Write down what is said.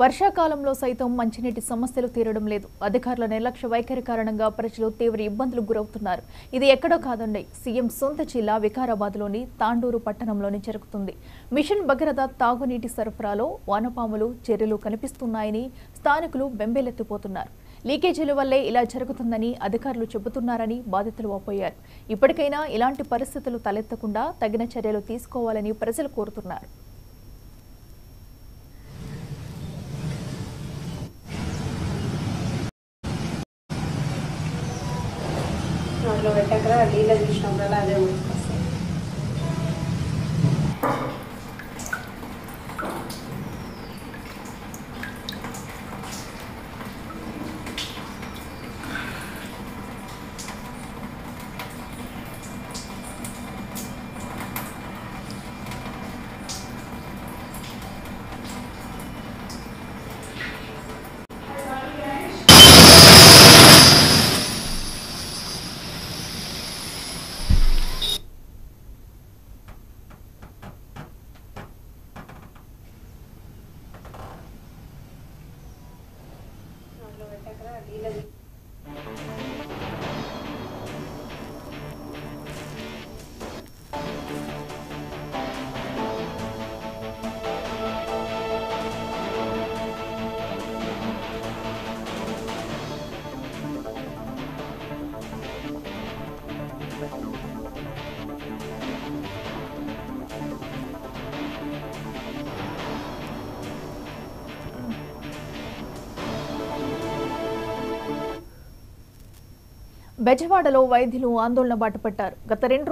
వర్షాకాలంలో సైతం మంచినీటి సమస్యలు తీరడం లేదు. అధికారుల నిర్లక్ష్య వైఖరి కారణంగా ప్రజలు తీవ్ర ఇబ్బందులకు గురవుతున్నారు. ఇది ఎక్కడో కాదండి, సీఎం సొంత జిల్లా వికారాబాద్లోని తాండూరు పట్టణంలోని జరుగుతుంది. మిషన్ భగీరథ తాగునీటి సరఫరాలో వానపాములు చర్యలు కనిపిస్తున్నాయని స్థానికులు బెంబేలెత్తిపోతున్నారు. లీకేజీల వల్లే ఇలా జరుగుతుందని అధికారులు చెబుతున్నారని బాధితులు వాపోయారు. ఇప్పటికైనా ఇలాంటి పరిస్థితులు తలెత్తకుండా తగిన చర్యలు తీసుకోవాలని ప్రజలు కోరుతున్నారు. నోట్లో పెట్టక నీళ్ళు తీసినప్పుడల్లా అదే ఉడికొస్తాయి. బెజవాడలో వైద్యులు ఆందోళన బాటపట్టారు. గత 2